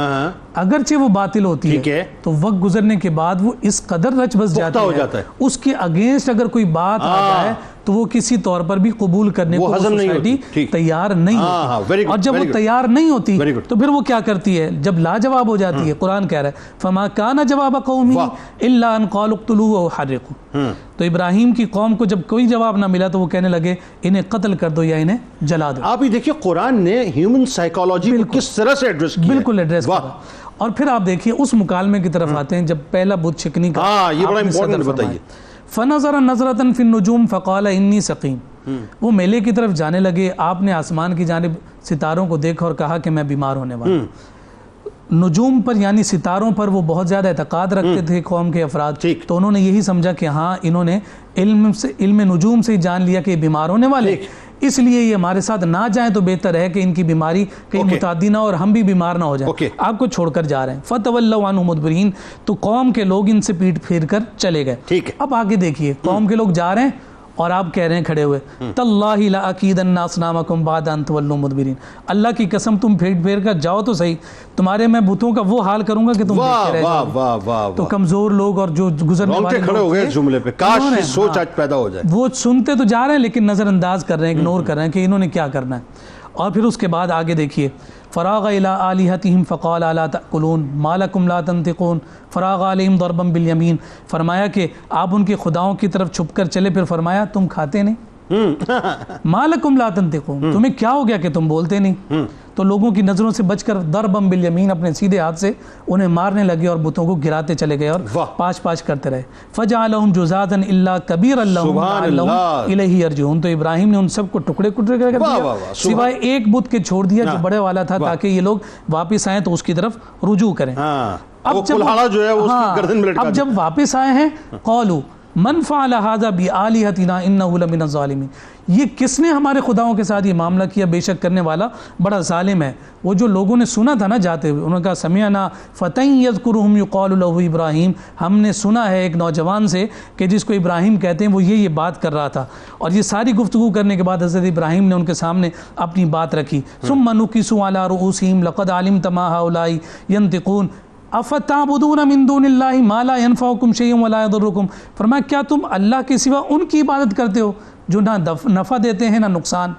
[SPEAKER 3] اگرچہ وہ باطل ہوتی ہے تو وقت گزرنے کے بعد وہ اس قدر رچ بس جاتی ہے اس کے اگینسٹ اگر کوئی بات آ جائے تو وہ کسی طور پر بھی قبول کرنے کو سوسائٹی تیار نہیں ہوتی. اور جب وہ تیار نہیں ہوتی تو پھر وہ کیا کرتی ہے جب لاجواب ہو جاتی ہے. قرآن کہہ رہا ہے فما کان جواب قومی الا ان قالوا اقتلوه او حرقوا. تو ابراہیم کی قوم کو جب کوئی جواب نہ ملا تو وہ کہنے لگے انہیں قتل کر دو یا انہیں جلا دو.
[SPEAKER 1] آپ یہ دیکھیے قرآن نے ہیومن سائیکالوجی کو کس طرح سے ایڈریس کیا.
[SPEAKER 3] بالکل ایڈریس کیا. اور پھر آپ دیکھیے اس مکالمے کی طرف آتے ہیں جب پہلا بت شکنی کا
[SPEAKER 1] یہ بڑا امپورٹنٹ بتائیے.
[SPEAKER 3] فنظر نظرۃ فی النجوم فقال انی سقیم. وہ میلے کی طرف جانے لگے، آپ نے آسمان کی جانب ستاروں کو دیکھا اور کہا کہ میں بیمار ہونے والا ہوں. نجوم پر یعنی ستاروں پر وہ بہت زیادہ اعتقاد رکھتے تھے قوم کے افراد، تو انہوں نے یہی سمجھا کہ ہاں انہوں نے علم نجوم سے جان لیا کہ یہ بیمار ہونے والے، اس لیے یہ ہمارے ساتھ نہ جائیں تو بہتر ہے کہ ان کی بیماری کہیں متعدی نہ اور ہم بھی بیمار نہ ہو جائیں، آپ کو چھوڑ کر جا رہے ہیں. فتولوا عنہ مدبرین. تو قوم کے لوگ ان سے پیٹ پھیر کر چلے گئے. اب آگے دیکھیے قوم کے لوگ جا رہے ہیں اور آپ کہہ رہے ہیں کھڑے ہوئے تاللہ لاکیدن اصنامکم بعد ان تولوا مدبرین، اللہ کی قسم تم پھیر کر جاؤ تو صحیح، تمہارے میں بتوں کا وہ حال کروں گا کہ تم دیکھتے رہ جاؤ۔ تو کمزور لوگ اور جو گزرنے والے
[SPEAKER 1] کھڑے ہو گئے جملے پہ، کاش یہ سوچ آج پیدا ہو جائے۔
[SPEAKER 3] وہ سنتے تو جا رہے ہیں لیکن نظر انداز کر رہے ہیں، اگنور کر رہے ہیں کہ انہوں نے کیا کرنا ہے۔ اور پھر اس کے بعد آگے دیکھیے، فراغ الی آلہتہم فقال الا تأکلون ما لکم لا تنطقون فراغ علیہم ضربا بالیمین، فرمایا کہ آپ ان کے خداؤں کی طرف چھپ کر چلے، پھر فرمایا تم کھاتے نہیں، ما لکم لا تنطقون، تمہیں کیا ہو گیا کہ تم بولتے نہیں؟ تو لوگوں کی نظروں سے بچ کر ضربا بالیمین، اپنے سیدھے ہاتھ سے انہیں مارنے لگے اور بتوں کو گراتے چلے گئے اور پاش کرتے رہے۔ فجعلہم جذاذا الا کبیرا لہم لعلہم الیہ یرجعون، تو ابراہیم نے ان سب کو ٹکڑے کر دیا سوائے ایک بت کے چھوڑ دیا جو بڑے والا تھا، تاکہ یہ لوگ واپس آئیں تو اس کی طرف رجوع کریں۔ اب جب واپس آئے ہیں، قالوا من فعل هذا بآلہتنا انہ لمن الظالمین، یہ کس نے ہمارے خداؤں کے ساتھ یہ معاملہ کیا، بے شک کرنے والا بڑا ظالم ہے۔ وہ جو لوگوں نے سنا تھا نا جاتے ہوئے، انہوں نے کہا سمعنا فتى یذکرہم یقال له ابراہیم، ہم نے سنا ہے ایک نوجوان سے کہ جس کو ابراہیم کہتے ہیں، وہ یہ بات کر رہا تھا۔ اور یہ ساری گفتگو کرنے کے بعد حضرت ابراہیم نے ان کے سامنے اپنی بات رکھی۔ ثم نکسوا علی رؤوسہم لقد علمت ما ہؤلاء ینطقون افتعبدون من دون اللہ ما لا ينفعکم شیئا ولا یضرکم، فرمایا کیا تم اللہ کے سوا ان کی عبادت کرتے ہو جو نہ نفع دیتے ہیں نہ نقصان؟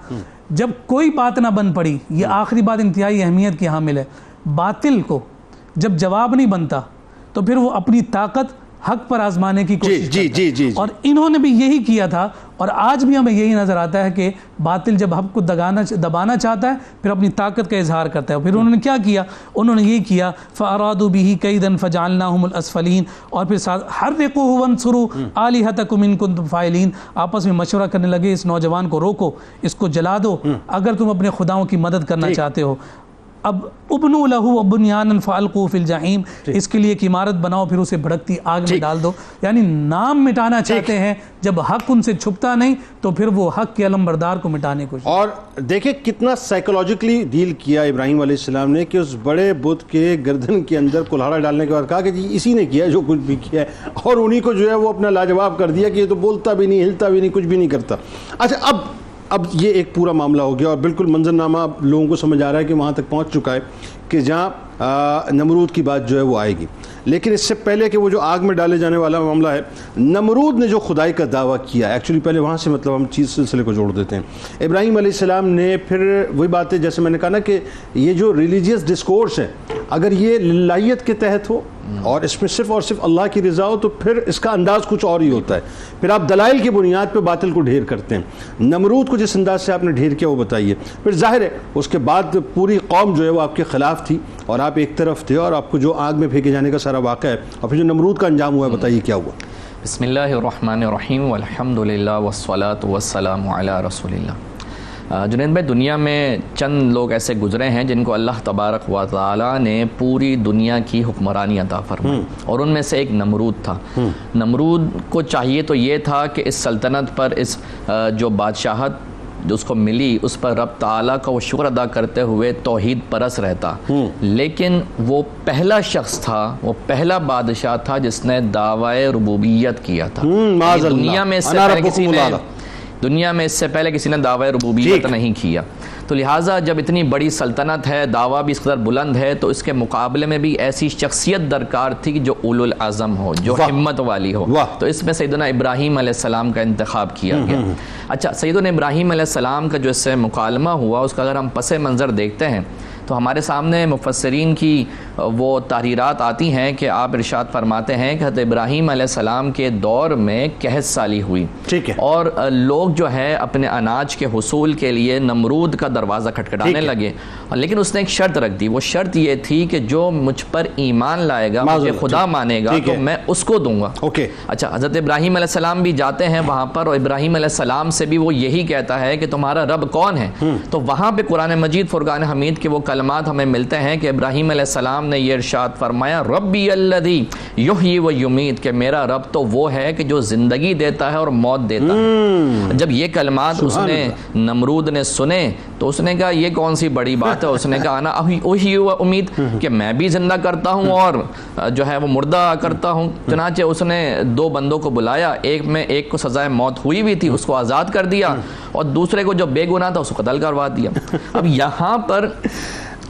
[SPEAKER 3] جب کوئی بات نہ بن پڑی، یہ آخری بات انتہائی اہمیت کی حامل ہے، باطل کو جب جواب نہیں بنتا تو پھر وہ اپنی طاقت حق پر آزمانے کی کوشش کرتا ہے، اور انہوں نے بھی یہی کیا تھا، اور آج بھی ہمیں یہی نظر آتا ہے کہ باطل جب حق کو دبانا چاہتا ہے پھر اپنی طاقت کا اظہار کرتا ہے۔ پھر انہوں نے کیا کیا؟ انہوں نے یہ کیا فَأَرَادُوا بِهِ كَيْدًا فَجَعَلْنَاهُمُ الْأَسْفَلِينَ، اور پھر حَرِّقُوهُ وَانصُرُوا آلِهَتَكُمْ إِن كُنتُمْ فَاعِلِينَ، آپس میں مشورہ کرنے لگے اس نوجوان کو روکو، اس کو جلا دو اگر تم اپنے خداؤں کی مدد کرنا چاہتے ہو۔ اب ابنو لہو بنیانا فالقوا فی الجحیم، اس کے لیے ایک عمارت بناؤ پھر اسے بھڑکتی آگ میں ڈال دو، یعنی نام مٹانا چاہتے ہیں، جب حق ان سے چھپتا نہیں تو پھر وہ حق کے علم بردار کو مٹانے کو۔
[SPEAKER 1] اور دیکھیں کتنا سائیکولوجیکلی ڈیل کیا ابراہیم علیہ السلام نے کہ اس بڑے بت کے گردن کے اندر کلہاڑا ڈالنے کے بعد کہا کہ جی اسی نے کیا جو کچھ بھی کیا ہے، اور انہی کو جو ہے وہ اپنا لاجواب کر دیا کہ یہ تو بولتا بھی نہیں، ہلتا بھی نہیں، کچھ بھی نہیں کرتا۔ اچھا اب یہ ایک پورا معاملہ ہو گیا اور بالکل منظرنامہ لوگوں کو سمجھ آ رہا ہے کہ وہاں تک پہنچ چکا ہے کہ جہاں نمرود کی بات جو ہے وہ آئے گی۔ لیکن اس سے پہلے کہ وہ جو آگ میں ڈالے جانے والا معاملہ ہے، نمرود نے جو خدائی کا دعویٰ کیا، ایکچولی پہلے وہاں سے مطلب ہم چیز سلسلے کو جوڑ دیتے ہیں۔ ابراہیم علیہ السلام نے پھر وہی بات ہے جیسے میں نے کہا نا کہ یہ جو ریلیجیس ڈسکورس ہے، اگر یہ للہیت کے تحت ہو اور اس میں صرف اور صرف اللہ کی رضا ہو تو پھر اس کا انداز کچھ اور ہی ہوتا ہے، پھر آپ دلائل کی بنیاد پہ باطل کو ڈھیر کرتے ہیں۔ نمرود کو جس انداز سے آپ نے ڈھیر کیا وہ بتائیے، پھر ظاہر ہے اس کے بعد پوری قوم جو ہے وہ آپ کے خلاف تھی اور آپ ایک طرف تھے، اور آپ کو جو آگ میں پھینکے جانے کا سارا واقعہ ہے اور پھر جو نمرود کا انجام ہوا ہے بتائیے کیا ہوا۔
[SPEAKER 4] بسم اللہ الرحمن الرحیم والحمد للہ والصلاة والسلام علی رسول اللہ۔ جنید بھائی، دنیا میں چند لوگ ایسے گزرے ہیں جن کو اللہ تبارک و تعالی نے پوری دنیا کی حکمرانی عطا فرمائی، اور ان میں سے ایک نمرود تھا۔ نمرود کو چاہیے تو یہ تھا کہ اس سلطنت پر، اس جو بادشاہت جو اس کو ملی، اس پر رب تعالیٰ کا وہ شکر ادا کرتے ہوئے توحید پرست رہتا، لیکن وہ پہلا شخص تھا، وہ پہلا بادشاہ تھا جس نے دعوی ربوبیت کیا تھا۔ دنیا میں اس سے پہلے کسی نے دعوی ربوبیت نہیں کیا، تو لہٰذا جب اتنی بڑی سلطنت ہے، دعویٰ بھی اس قدر بلند ہے، تو اس کے مقابلے میں بھی ایسی شخصیت درکار تھی جو اولو العزم ہو، جو ہمت والی ہو، تو اس میں سیدنا ابراہیم علیہ السلام کا انتخاب کیا گیا۔ اچھا، سیدنا ابراہیم علیہ السلام کا جو اس سے مکالمہ ہوا، اس کا اگر ہم پس منظر دیکھتے ہیں تو ہمارے سامنے مفسرین کی وہ تحریرات آتی ہیں کہ آپ ارشاد فرماتے ہیں کہ حضرت ابراہیم علیہ السلام کے دور میں قحط سالی ہوئی، اور لوگ جو ہے اپنے اناج کے حصول کے لیے نمرود کا دروازہ کھٹکھٹانے لگے، لیکن اس نے ایک شرط رکھ دی۔ وہ شرط یہ تھی کہ جو مجھ پر ایمان لائے گا، مجھے خدا مانے گا، تو میں اس کو دوں گا۔ اچھا، حضرت ابراہیم علیہ السلام بھی جاتے ہیں وہاں پر، اور ابراہیم علیہ السلام سے بھی وہ یہی کہتا ہے کہ تمہارا رب کون ہے؟ تو وہاں پہ قرآن مجید فرقان حمید کے وہ کلمات ہمیں ملتے ہیں کہ ابراہیم علیہ السلام نے یہ ارشاد فرمایا ربی الذی یحیی و یمیت، کہ میرا رب تو وہ ہے کہ جو زندگی دیتا ہے اور موت دیتا ہے۔ جب یہ کلمات اس نے نمرود نے سنے تو اس نے کہا یہ کون سی بڑی بات ہے، اس نے کہا انا احیی و امید، کہ میں بھی زندہ کرتا ہوں اور جو ہے وہ مردہ کرتا ہوں۔ چنانچہ اس نے 2 بندوں کو بلایا، ایک کو سزائے موت ہوئی ہوئی تھی، اس کو آزاد کر دیا، اور دوسرے کو جو بے گناہ تھا اس کو قتل کروا دیا۔ اب یہاں پر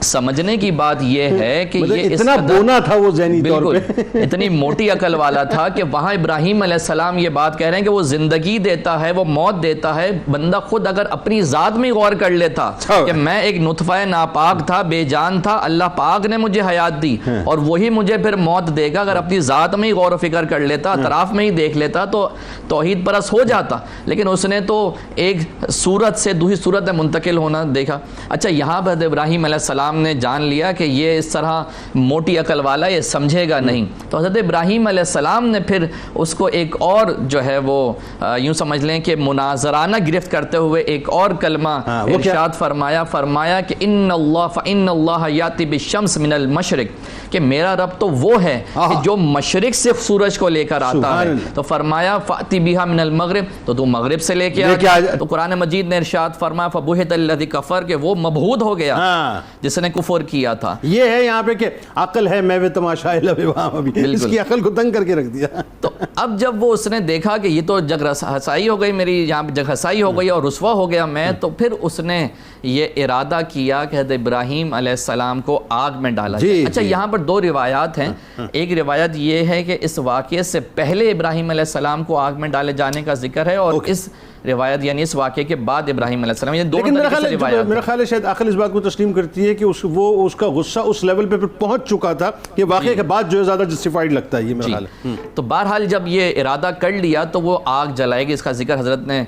[SPEAKER 4] سمجھنے کی بات یہ ہے کہ یہ
[SPEAKER 1] اتنا بونا تھا وہ ذہنی طور پہ،
[SPEAKER 4] اتنی موٹی عقل والا تھا کہ وہاں ابراہیم علیہ السلام یہ بات کہہ رہے ہیں کہ وہ زندگی دیتا ہے، وہ موت دیتا ہے۔ بندہ خود اگر اپنی ذات میں غور کر لیتا کہ میں ایک نطفہ ناپاک تھا، بے جان تھا، اللہ پاک نے مجھے حیات دی اور وہی مجھے پھر موت دے گا، اگر اپنی ذات میں ہی غور و فکر کر لیتا، اطراف میں ہی دیکھ لیتا تو توحید پرست ہو جاتا۔ لیکن اس نے تو ایک صورت سے دوسری صورت میں منتقل ہونا دیکھا۔ اچھا، یہاں پر ابراہیم علیہ السلام نے جان لیا کہ یہ اس طرح موٹی عقل والا یہ سمجھے گا نہیں، تو حضرت ابراہیم علیہ السلام نے پھر اس کو ایک اور جو ہے وہ یوں سمجھ لیں کہ مناظرانہ گرفت کرتے ہوئے ایک اور کلمہ ارشاد فرمایا کہ ان اللہ یاتی بالشمس من المشرق، کہ میرا رب تو وہ ہے کہ جو مشرق سے سورج کو لے کر آتا ہے، تو فرمایا فاتی بہا من المغرب، تو تو مغرب سے لے کے آ۔ تو قرآن مجید نے ارشاد فرمایا فبہت الذی کفر، کہ وہ مبہوت ہو گیا جس نے کفر کیا تھا۔ یہ
[SPEAKER 1] ہے یہاں پہ کہ عقل ہے میں وہ تماشا ہے لب وہاں بھی، اس کی عقل کو تنگ کر کے رکھ دیا۔
[SPEAKER 4] تو اب جب وہ اس نے دیکھا کہ یہ تو جگ ہسائی ہو گئی، میری یہاں پہ جگ ہسائی ہو گئی اور رسوا ہو گیا میں، تو پھر اس نے یہ ارادہ کیا کہ حضرت ابراہیم علیہ السلام کو آگ میں ڈالا جائے۔ اچھا، یہاں پر 2 روایات ہیں۔ ایک روایت یہ ہے کہ اس واقعے سے پہلے ابراہیم علیہ السلام کو آگ میں ڈالے جانے کا ذکر ہے، اور اس روایت یعنی اس واقعے کے بعد ابراہیم علیہ السلام، یہ دونوں طریقے سے روایات ہیں۔
[SPEAKER 1] میرا خیال ہے شاید عقل اس بات کو تسلیم کرتی ہے کہ وہ اس کا غصہ اس لیول پہ پہنچ چکا تھا کہ واقعے کے بعد جو ہے زیادہ جسٹیفائیڈ لگتا ہے یہ میرا خیال ہے۔
[SPEAKER 4] تو بہرحال جب یہ ارادہ کر لیا تو وہ آگ جلائے گی۔ اس کا ذکر حضرت نے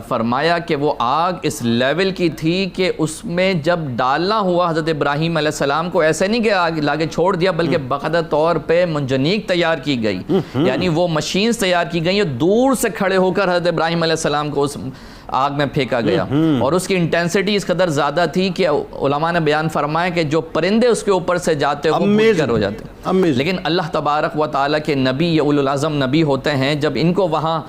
[SPEAKER 4] فرمایا کہ وہ آگ اس لیول کی تھی کہ اس میں جب ڈالنا ہوا حضرت ابراہیم علیہ السلام کو ایسے نہیں کہ آگ لاگے چھوڑ دیا، بلکہ باقاعدہ طور پہ منجنیق تیار کی گئی، یعنی وہ مشینز تیار کی گئی، دور سے کھڑے ہو کر حضرت ابراہیم علیہ السلام کو اس آگ میں پھینکا گیا، اور اس کی انٹینسٹی اس قدر زیادہ تھی کہ علماء نے بیان فرمایا کہ جو پرندے اس کے اوپر سے جاتے وہ بجھ کر ہو جاتے۔ لیکن اللہ تبارک و تعالیٰ کے نبی، یہ اولو العزم نبی ہوتے ہیں، جب ان کو وہاں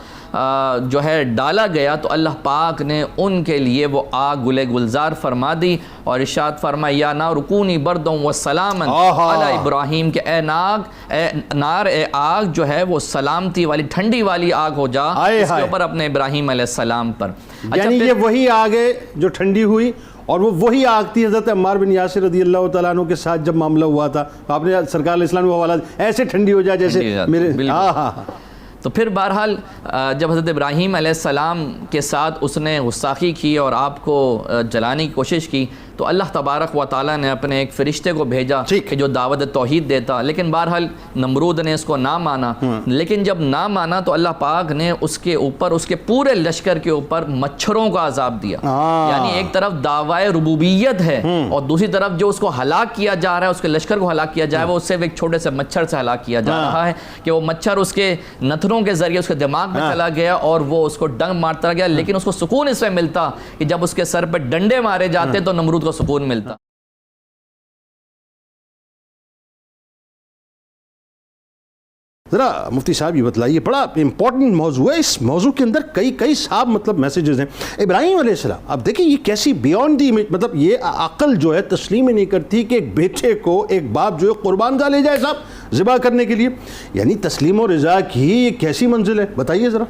[SPEAKER 4] جو ہے ڈالا گیا تو اللہ پاک نے ان کے لیے وہ آگ گلے گلزار فرما دی، اور ارشاد فرمایا یا نار کونی بردوں وسلاما علی ابراہیم، کہ اے نار، اے آگ جو ہے وہ سلامتی والی ٹھنڈی والی آگ ہو جا اس کے اوپر اپنے ابراہیم علیہ السلام پر۔
[SPEAKER 1] یعنی یہ وہی آگ ہے جو ٹھنڈی ہوئی، اور وہ وہی آگ تھی حضرت عمار بن یاسر رضی اللہ تعالیٰ عنہ کے ساتھ جب معاملہ ہوا تھا، آپ نے سرکار علیہ السلام کو حوالہ ایسے ٹھنڈی ہو جائے جیسے میرے۔
[SPEAKER 4] تو پھر بہرحال جب حضرت ابراہیم علیہ السلام کے ساتھ اس نے گستاخی کی اور آپ کو جلانے کی کوشش کی، تو اللہ تبارک و تعالیٰ نے اپنے ایک فرشتے کو بھیجا کہ جو دعوت توحید دیتا، لیکن بہرحال نمرود نے اس کو نہ مانا۔ لیکن جب نہ مانا تو اللہ پاک نے اس کے اوپر، اس کے پورے لشکر کے اوپر مچھروں کا عذاب دیا۔ یعنی ایک طرف دعوی ربوبیت ہے اور دوسری طرف جو اس کو ہلاک کیا جا رہا ہے، اس کے لشکر کو ہلاک کیا جائے، وہ اس سے ایک چھوٹے سے مچھر سے ہلاک کیا جا رہا ہے کہ وہ مچھر اس کے نتھنوں کے ذریعے اس کے دماغ میں چلا گیا اور وہ اس کو ڈنگ مارتا گیا، لیکن اس کو سکون اس میں ملتا کہ جب اس کے سر پہ ڈنڈے مارے جاتے تو نمرود کو سکون ملتا۔
[SPEAKER 1] ذرا مفتی صاحب یہ بتلائیے، بڑا امپورٹنٹ موضوع ہے، اس موضوع کے اندر کئی صاحب مطلب میسیجز ہیں۔ ابراہیم علیہ السلام، اب دیکھیں یہ کیسی بیونڈ دی، مطلب یہ عقل جو ہے تسلیم ہی نہیں کرتی کہ ایک بیٹے کو ایک باپ جو ہے قربان کا لے جائے صاحب ذبح کرنے کے لیے، یعنی تسلیم و رضا کی یہ کیسی منزل ہے، بتائیے ذرا۔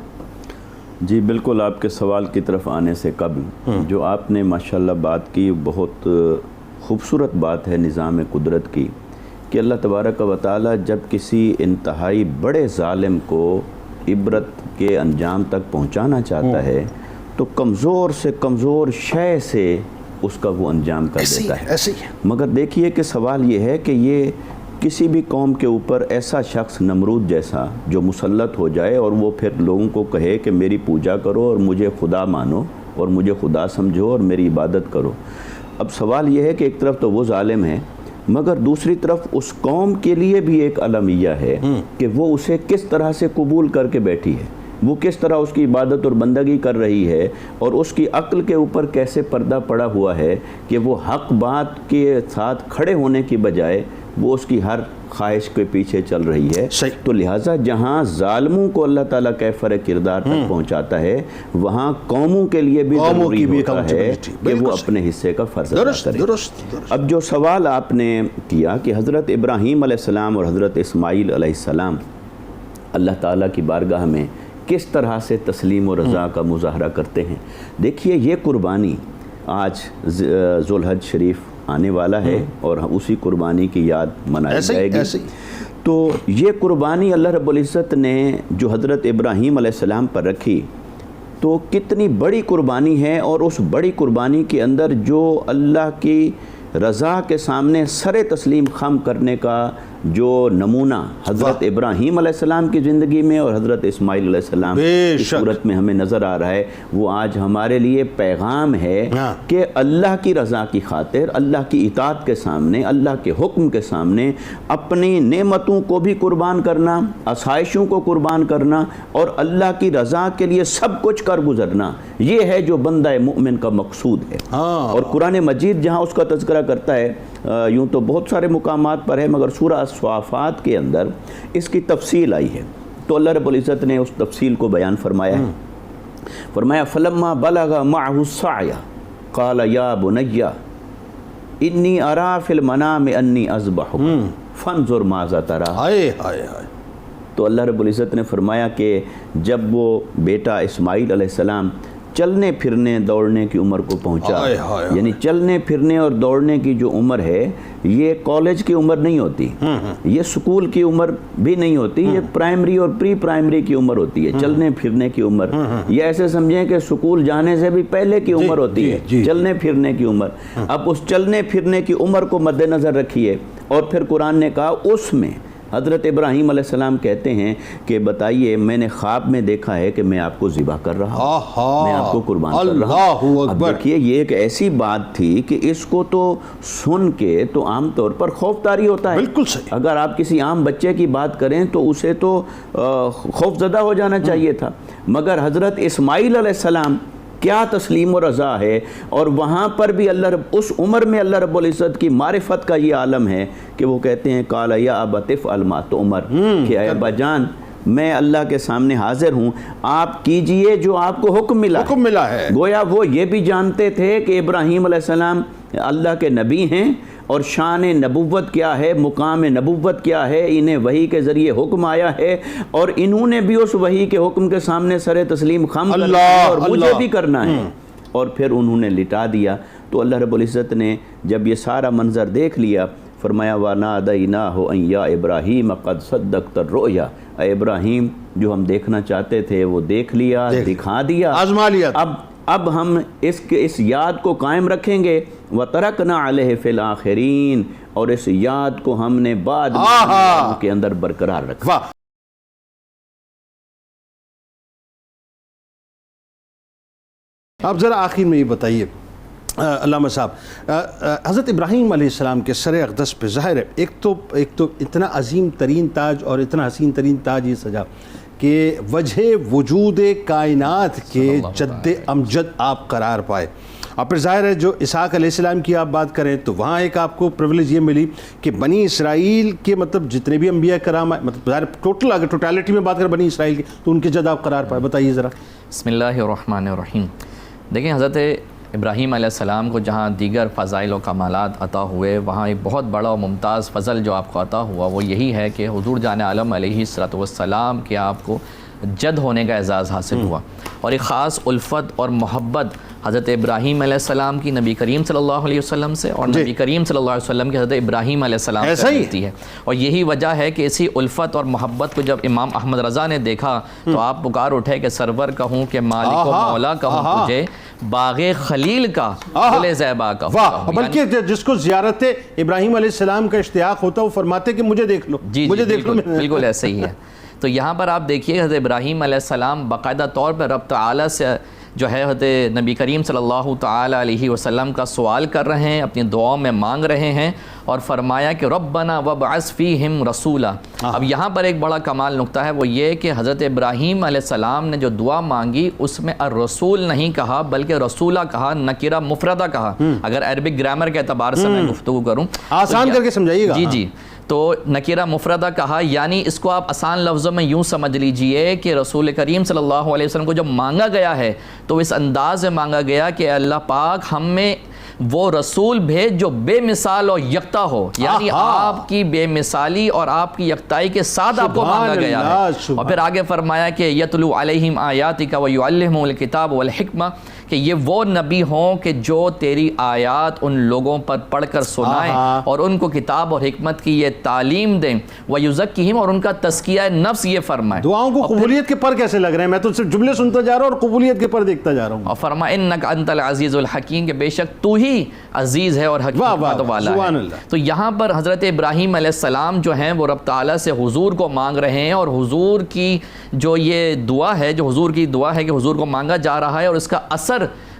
[SPEAKER 2] جی بالکل، آپ کے سوال کی طرف آنے سے قبل جو آپ نے ماشاءاللہ بات کی، بہت خوبصورت بات ہے نظام قدرت کی، کہ اللہ تبارک و تعالی جب کسی انتہائی بڑے ظالم کو عبرت کے انجام تک پہنچانا چاہتا ہے تو کمزور سے کمزور شے سے اس کا وہ انجام کر دیتا ہے۔ مگر دیکھیے کہ سوال یہ ہے کہ یہ کسی بھی قوم کے اوپر ایسا شخص نمرود جیسا جو مسلط ہو جائے اور وہ پھر لوگوں کو کہے کہ میری پوجا کرو اور مجھے خدا مانو اور مجھے خدا سمجھو اور میری عبادت کرو۔ اب سوال یہ ہے کہ ایک طرف تو وہ ظالم ہے، مگر دوسری طرف اس قوم کے لیے بھی ایک المیہ ہے کہ وہ اسے کس طرح سے قبول کر کے بیٹھی ہے۔ وہ کس طرح اس کی عبادت اور بندگی کر رہی ہے، اور اس کی عقل کے اوپر کیسے پردہ پڑا ہوا ہے کہ وہ حق بات کے ساتھ کھڑے ہونے کی بجائے وہ اس کی ہر خواہش کے پیچھے چل رہی ہے۔ تو لہٰذا جہاں ظالموں کو اللہ تعالیٰ کیفر کردار تک پہنچاتا ہے، وہاں قوموں کے لیے بھی ضروری ہوتا ہے کہ وہ اپنے حصے کا فرض ادا کریں۔ اب جو سوال آپ نے کیا کہ حضرت ابراہیم علیہ السلام اور حضرت اسماعیل علیہ السلام اللہ تعالیٰ کی بارگاہ میں کس طرح سے تسلیم و رضا کا مظاہرہ کرتے ہیں، دیکھیے یہ قربانی آج ذوالحج شریف آنے والا ہے اور اسی قربانی کی یاد منائی جائے گی۔ تو یہ قربانی اللہ رب العزت نے جو حضرت ابراہیم علیہ السلام پر رکھی تو کتنی بڑی قربانی ہے، اور اس بڑی قربانی کے اندر جو اللہ کی رضا کے سامنے سر تسلیم خم کرنے کا جو نمونہ حضرت ابراہیم علیہ السلام کی زندگی میں اور حضرت اسماعیل علیہ السلام کی صورت میں ہمیں نظر آ رہا ہے، وہ آج ہمارے لیے پیغام ہے کہ اللہ کی رضا کی خاطر، اللہ کی اطاعت کے سامنے، اللہ کے حکم کے سامنے اپنی نعمتوں کو بھی قربان کرنا، آسائشوں کو قربان کرنا، اور اللہ کی رضا کے لیے سب کچھ کر گزرنا، یہ ہے جو بندہ مومن کا مقصود ہے۔ اور قرآن مجید جہاں اس کا تذکرہ کرتا ہے، یوں تو بہت سارے مقامات پر ہے، مگر سورہ الصافات کے اندر اس کی تفصیل آئی ہے، تو اللہ رب العزت نے اس تفصیل کو بیان فرمایا ہے۔ فرمایا فلما بلغ معه السعي قال یا بنی انی ارى فی المنام انی اذبحک فانظر ماذا تری۔ تو اللہ رب العزت نے فرمایا کہ جب وہ بیٹا اسماعیل علیہ السلام چلنے پھرنے دوڑنے کی عمر کو پہنچا، یعنی چلنے پھرنے اور دوڑنے کی جو عمر ہے یہ کالج کی عمر نہیں ہوتی، یہ سکول کی عمر بھی نہیں ہوتی، یہ پرائمری اور پری پرائمری کی عمر ہوتی ہے، چلنے پھرنے کی عمر۔ یہ ایسے سمجھیں کہ سکول جانے سے بھی پہلے کی عمر ہوتی ہے چلنے پھرنے کی عمر۔ اب اس چلنے پھرنے کی عمر کو مد نظر رکھیے، اور پھر قرآن نے کہا اس میں حضرت ابراہیم علیہ السلام کہتے ہیں کہ بتائیے میں نے خواب میں دیکھا ہے کہ میں آپ کو ذبح کر رہا ہوں، میں آپ کو قربان کر رہا ہوں۔ اب دیکھیے یہ ایک ایسی بات تھی کہ اس کو تو سن کے تو عام طور پر خوف طاری ہوتا ہے،
[SPEAKER 1] بالکل صحیح۔
[SPEAKER 2] اگر آپ کسی عام بچے کی بات کریں تو اسے تو خوف زدہ ہو جانا چاہیے تھا، مگر حضرت اسماعیل علیہ السلام کیا تسلیم و رضا ہے، اور وہاں پر بھی اس عمر میں اللہ رب العزت کی معرفت کا یہ عالم ہے کہ وہ کہتے ہیں قال یا ابت افعل ما تؤمر، کہ اے ابا جان میں اللہ کے سامنے حاضر ہوں، آپ کیجئے جو آپ کو حکم ملا ہے۔ گویا وہ یہ بھی جانتے تھے کہ ابراہیم علیہ السلام اللہ کے نبی ہیں، اور شان نبوت کیا ہے، مقام نبوت کیا ہے، انہیں وحی کے ذریعے حکم آیا ہے، اور انہوں نے بھی اس وحی کے حکم کے سامنے سر تسلیم خم کرنا ہے اور مجھے بھی کرنا ہے، اور پھر انہوں نے لٹا دیا۔ تو اللہ رب العزت نے جب یہ سارا منظر دیکھ لیا فرمایا وَنَادَيْنَاهُ أَن يَا إِبْرَاهِيمَ قَدْ صَدَّقْتَ الرُّؤْيَا، اے ابراہیم جو ہم دیکھنا چاہتے تھے وہ دیکھ لیا، دکھا دیا،
[SPEAKER 1] آزما لیا۔
[SPEAKER 2] اب ہم اس یاد کو قائم رکھیں گے، وَتَرَكْنَا عَلَيْهِ فِي الْآخِرِينَ، اور اس یاد کو ہم نے بعد میں کے اندر برقرار رکھا۔
[SPEAKER 1] آپ ذرا آخر میں یہ بتائیے علامہ صاحب، حضرت ابراہیم علیہ السلام کے سر اقدس پہ ظاہر ہے ایک تو اتنا عظیم ترین تاج اور اتنا حسین ترین تاج یہ سجا کہ وجہ وجود کائنات کے جد امجد آپ قرار پائے، اور پھر ظاہر ہے جو اسحاق علیہ السلام کی آپ بات کریں تو وہاں ایک آپ کو پریولیج یہ ملی کہ بنی اسرائیل کے مطلب جتنے بھی انبیاء کرام آئے، مطلب ظاہر ٹوٹل اگر ٹوٹیلٹی میں بات کریں بنی اسرائیل کی تو ان کے جد آپ قرار پائے، بتائیے ذرا۔
[SPEAKER 4] بسم اللہ الرحمن الرحیم۔ دیکھیں حضرت ابراہیم علیہ السلام کو جہاں دیگر فضائل و کمالات عطا ہوئے، وہاں ایک بہت بڑا و ممتاز فضل جو آپ کو عطا ہوا وہ یہی ہے کہ حضور جان عالم علیہ السلام کے آپ کو جد ہونے کا اعزاز حاصل ہوا، اور ایک خاص الفت اور محبت حضرت ابراہیم علیہ السلام کی نبی کریم صلی اللہ علیہ وسلم سے، اور نبی کریم صلی اللہ علیہ وسلم کی حضرت ابراہیم علیہ السلام سے ملتی ہے، اور یہی وجہ ہے کہ اسی الفت اور محبت کو جب امام احمد رضا نے دیکھا تو آپ پکار اٹھے کہ سرور کہوں کہ مالک و مولا کہوں تجھے، باغ خلیل کا گل زیبا کا،
[SPEAKER 1] بلکہ جس کو زیارت ابراہیم علیہ السلام کا اشتیاق ہوتا وہ فرماتے کہ مجھے دیکھ لو، مجھے دیکھ لو۔
[SPEAKER 4] بالکل ایسے ہی ہے۔ تو یہاں پر آپ دیکھیے حضرت ابراہیم علیہ السلام باقاعدہ طور پر رب تعالیٰ سے جو ہے حضرت نبی کریم صلی اللہ تعالی علیہ وسلم کا سوال کر رہے ہیں، اپنی دعاؤں میں مانگ رہے ہیں، اور فرمایا کہ ربنا وابعث فیہم رسولا۔ اب یہاں پر ایک بڑا کمال نقطہ ہے، وہ یہ کہ حضرت ابراہیم علیہ السلام نے جو دعا مانگی اس میں الرسول نہیں کہا بلکہ رسولہ کہا، نکرہ مفردہ کہا۔ اگر عربک گرامر کے اعتبار سے میں گفتگو کروں،
[SPEAKER 1] آسان کر کے سمجھائیے گا۔
[SPEAKER 4] جی تو نکرہ مفردہ کہا، یعنی اس کو آپ آسان لفظوں میں یوں سمجھ لیجئے کہ رسول کریم صلی اللہ علیہ وسلم کو جب مانگا گیا ہے تو اس انداز میں مانگا گیا کہ اللہ پاک ہم میں وہ رسول بھیج جو بے مثال اور یکتا ہو، یعنی آپ کی بے مثالی اور آپ کی یکتائی کے ساتھ آپ کو مانگا گیا ہے۔ اور پھر آگے فرمایا کہ یتلو علیہم آیاتک ویعلمہم الکتاب والحکمہ، کہ یہ وہ نبی ہوں کہ جو تیری آیات ان لوگوں پر پڑھ کر سنائیں اور ان کو کتاب اور حکمت کی یہ تعلیم دیں، ویزکیہم، اور ان کا تزکیہ نفس یہ فرمائیں۔
[SPEAKER 1] دعاؤں کو قبولیت کے پر کیسے لگ رہے ہیں؟ میں تو صرف جملے سنتا جا رہا ہوں اور قبولیت کے پر دیکھتا جا رہا ہوں۔
[SPEAKER 4] اور فرمایا انک انت العزیز الحکیم، کہ بے شک تو ہی عزیز ہے اور حکمت والا ہے۔ تو یہاں پر حضرت ابراہیم علیہ السلام جو ہیں وہ رب تعالیٰ سے حضور کو مانگ رہے ہیں، اور حضور کی جو یہ دعا ہے، جو حضور کی دعا ہے کہ حضور کو مانگا جا رہا ہے، اور اس کا اثر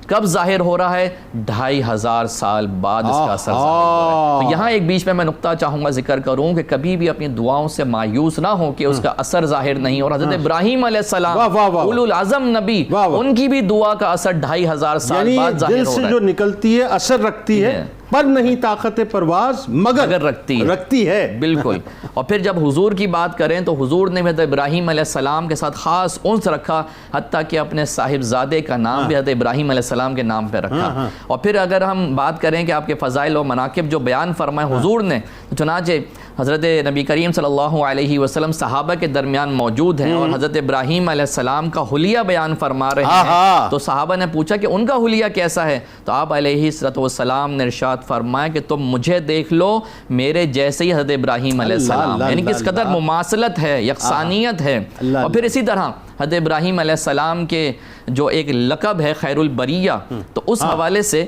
[SPEAKER 4] کب ظاہر ہو رہا ہے؟ 2500 سال بعد اس کا اثر ظاہر ہو رہا ہے۔ تو یہاں ایک بیچ میں نقطہ چاہوں گا ذکر کروں کہ کبھی بھی اپنی دعاؤں سے مایوس نہ ہو کہ اس کا اثر ظاہر نہیں، اور حضرت ابراہیم علیہ السلام اولو العزم نبی، ان کی بھی دعا کا اثر 2500 سال بعد ظاہر ہو رہا ہے۔
[SPEAKER 1] دل سے جو نکلتی ہے اثر رکھتی ہے، پر نہیں طاقت پرواز مگر رکھتی ہے۔
[SPEAKER 4] بالکل۔ اور پھر جب حضور کی بات کریں تو حضور نے حضرت ابراہیم علیہ السلام کے ساتھ خاص انس رکھا، حتیٰ کہ اپنے صاحبزادے کا نام بھی حضرت ابراہیم علیہ السلام کے نام پہ رکھا۔ اور پھر اگر ہم بات کریں کہ آپ کے فضائل و مناقب جو بیان فرمائے حضور نے، چنانچہ حضرت نبی کریم صلی اللہ علیہ وسلم صحابہ کے درمیان موجود ہیں اور حضرت ابراہیم علیہ السلام کا حلیہ بیان فرما رہے ہیں، تو صحابہ نے پوچھا کہ ان کا حلیہ کیسا ہے؟ تو آپ علیہ السلام نے ارشاد فرمایا کہ تم مجھے دیکھ لو میرے جیسے ہی حضرت ابراہیم علیہ السلام، یعنی کس قدر مماثلت ہے، یکسانیت ہے۔ اور پھر اسی طرح حضرت ابراہیم علیہ السلام کے جو ایک لقب ہے خیر البریہ، تو اس حوالے سے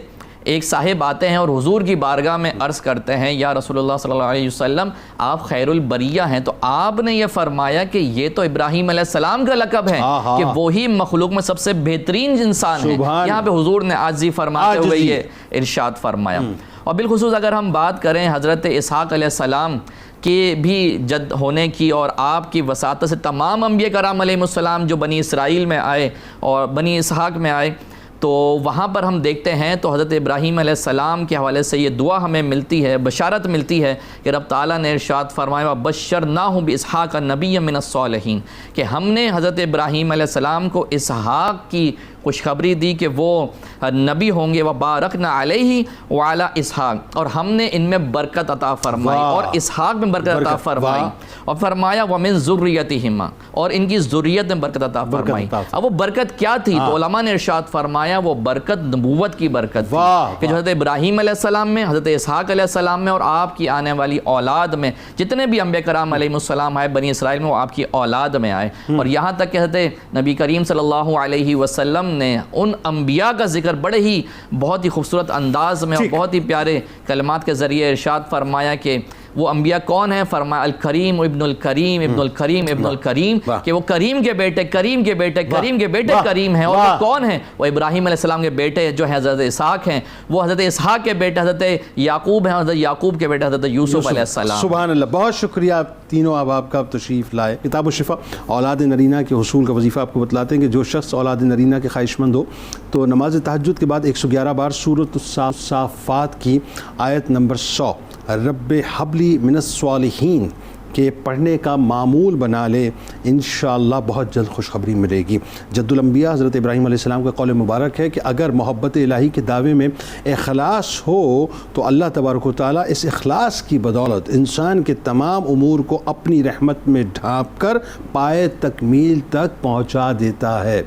[SPEAKER 4] ایک صاحب آتے ہیں اور حضور کی بارگاہ میں عرض کرتے ہیں یا رسول اللہ صلی اللہ علیہ وسلم آپ خیر البریہ ہیں، تو آپ نے یہ فرمایا کہ یہ تو ابراہیم علیہ السلام کا لقب ہے کہ وہی مخلوق میں سب سے بہترین انسان ہے۔ یہاں پہ حضور نے عاجزی فرماتے ہوئے یہ ارشاد فرمایا۔ اور بالخصوص اگر ہم بات کریں حضرت اسحاق علیہ السلام کے بھی جد ہونے کی اور آپ کی وساطت سے تمام انبیاء کرام علیہ السلام جو بنی اسرائیل میں آئے اور بنی اسحاق میں آئے، تو وہاں پر ہم دیکھتے ہیں تو حضرت ابراہیم علیہ السلام کے حوالے سے یہ دعا ہمیں ملتی ہے، بشارت ملتی ہے کہ رب تعالیٰ نے ارشاد فرمایا وَبَشَّرْنَاهُ بِإِسْحَاقَ نَبِيًّا مِنَ الصَّالِحِينَ، کہ ہم نے حضرت ابراہیم علیہ السلام کو اسحاق کی خوشخبری دی کہ وہ نبی ہوں گے، وَبَارَكْنَا عَلَيْهِ وَعَلَى اسحاق، اور ہم نے ان میں برکت عطا فرمائی اور اسحاق میں برکت عطا فرمائی، اور فرمایا وَمِن ذُرِّيَّتِهِمَا، اور ان کی ذریت میں برکت عطا فرمائی۔ اب وہ برکت کیا تھی؟ تو علماء نے ارشاد فرمایا وہ برکت نبوت کی برکت تھی کہ جو حضرت ابراہیم علیہ السلام میں، حضرت اسحاق علیہ السلام میں اور آپ کی آنے والی اولاد میں جتنے بھی انبیاء کرام علیہ السلام آئے بنی اسرائیل میں، وہ آپ کی اولاد میں آئے۔ اور یہاں تک کہ حضرت نبی کریم صلی اللہ علیہ وسلم نے ان انبیاء کا ذکر بڑے ہی بہت ہی خوبصورت انداز میں اور بہت ہی پیارے کلمات کے ذریعے ارشاد فرمایا کہ وہ انبیاء کون ہیں؟ فرمایا الکریم ابن الکریم ابن الکریم ابن الکریم، کہ وہ کریم کے بیٹے کریم کے بیٹے کریم کے بیٹے کریم ہیں۔ اور وہ کون ہیں؟ وہ ابراہیم علیہ السلام کے بیٹے جو ہیں حضرت اسحاق ہیں، وہ حضرت اسحاق کے بیٹے حضرت یعقوب ہیں، حضرت یعقوب کے بیٹے حضرت یوسف علیہ السلام۔
[SPEAKER 1] سبحان اللہ، بہت شکریہ آپ تینوں احباب کا تشریف لائے۔ کتاب الشفا اولاد نرینہ کے حصول کا وظیفہ آپ کو بتلاتے ہیں کہ جو شخص اولاد نرینہ کے خواہش مند ہو تو نماز تہجد کے بعد 111 بار سورۃ الصافات کی آیت نمبر 100 رب حبلی من الصالحین کے پڑھنے کا معمول بنا لے، انشاءاللہ بہت جلد خوشخبری ملے گی۔ جد الانبیاء حضرت ابراہیم علیہ السلام کا قول مبارک ہے کہ اگر محبت الہی کے دعوے میں اخلاص ہو تو اللہ تبارک و تعالیٰ اس اخلاص کی بدولت انسان کے تمام امور کو اپنی رحمت میں ڈھانپ کر پائے تکمیل تک پہنچا دیتا ہے۔